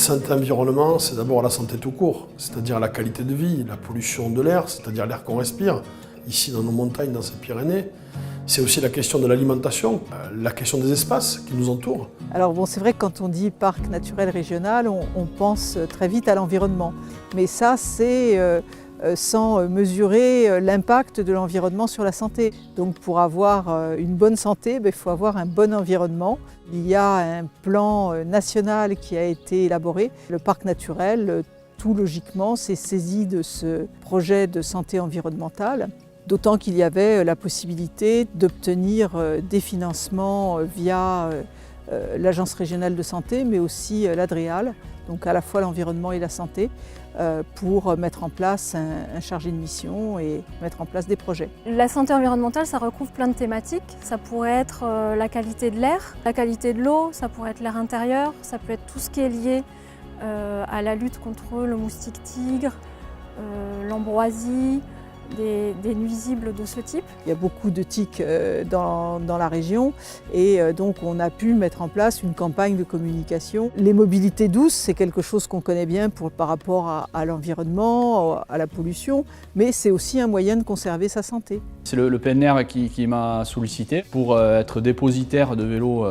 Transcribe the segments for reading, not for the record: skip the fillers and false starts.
santé-environnement, c'est d'abord la santé tout court, c'est-à-dire la qualité de vie, la pollution de l'air, c'est-à-dire l'air qu'on respire, ici dans nos montagnes, dans ces Pyrénées. C'est aussi la question de l'alimentation, la question des espaces qui nous entourent. Alors bon, c'est vrai que quand on dit parc naturel régional, on pense très vite à l'environnement. Mais ça, c'est sans mesurer l'impact de l'environnement sur la santé. Donc pour avoir une bonne santé, il faut avoir un bon environnement. Il y a un plan national qui a été élaboré. Le parc naturel, tout logiquement, s'est saisi de ce projet de santé environnementale. D'autant qu'il y avait la possibilité d'obtenir des financements via l'Agence régionale de santé, mais aussi l'ADREAL, donc à la fois l'environnement et la santé, pour mettre en place un chargé de mission et mettre en place des projets. La santé environnementale, ça recouvre plein de thématiques. Ça pourrait être la qualité de l'air, la qualité de l'eau, ça pourrait être l'air intérieur, ça peut être tout ce qui est lié à la lutte contre le moustique tigre, l'ambroisie, des nuisibles de ce type. Il y a beaucoup de tiques dans la région et donc on a pu mettre en place une campagne de communication. Les mobilités douces, c'est quelque chose qu'on connaît bien par rapport à l'environnement, à la pollution, mais c'est aussi un moyen de conserver sa santé. C'est le PNR qui m'a sollicité pour être dépositaire de vélos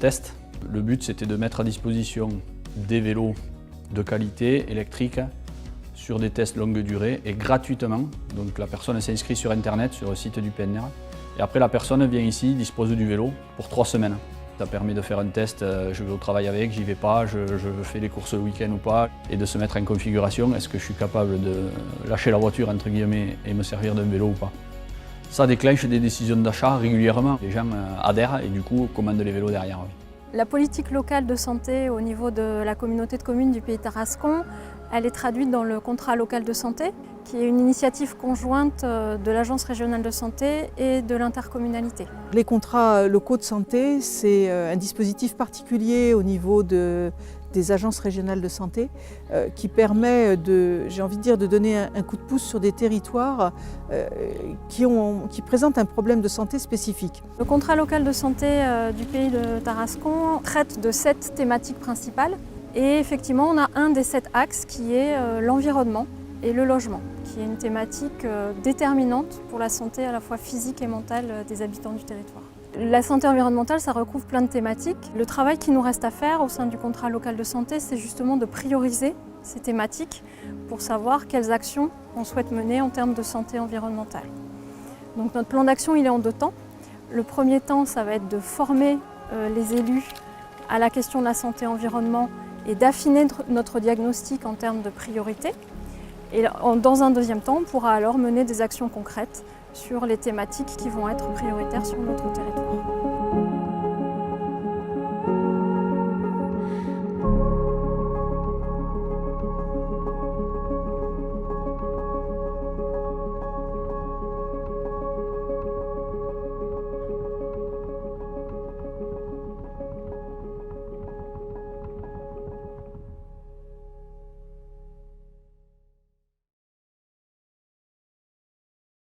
test. Le but, c'était de mettre à disposition des vélos de qualité électriques sur des tests longue durée et gratuitement. Donc la personne s'inscrit sur internet, sur le site du PNR. Et après la personne vient ici, dispose du vélo pour 3 semaines. Ça permet de faire un test, je vais au travail avec, j'y vais pas, je fais les courses le week-end ou pas, et de se mettre en configuration, est-ce que je suis capable de lâcher la voiture entre guillemets et me servir d'un vélo ou pas. Ça déclenche des décisions d'achat régulièrement. Les gens adhèrent et du coup commandent les vélos derrière. La politique locale de santé au niveau de la communauté de communes du Pays Tarascon, elle est traduite dans le contrat local de santé, qui est une initiative conjointe de l'Agence régionale de santé et de l'intercommunalité. Les contrats locaux de santé, c'est un dispositif particulier au niveau des agences régionales de santé qui permet j'ai envie de dire, de donner un coup de pouce sur des territoires qui présentent un problème de santé spécifique. Le contrat local de santé du Pays de Tarascon traite de 7 thématiques principales. Et effectivement, on a un des 7 axes qui est l'environnement et le logement, qui est une thématique déterminante pour la santé à la fois physique et mentale des habitants du territoire. La santé environnementale, ça recouvre plein de thématiques. Le travail qui nous reste à faire au sein du contrat local de santé, c'est justement de prioriser ces thématiques pour savoir quelles actions on souhaite mener en termes de santé environnementale. Donc notre plan d'action, il est en 2 temps. Le premier temps, ça va être de former les élus à la question de la santé-environnement et d'affiner notre diagnostic en termes de priorité. Et dans un deuxième temps, on pourra alors mener des actions concrètes sur les thématiques qui vont être prioritaires sur notre territoire.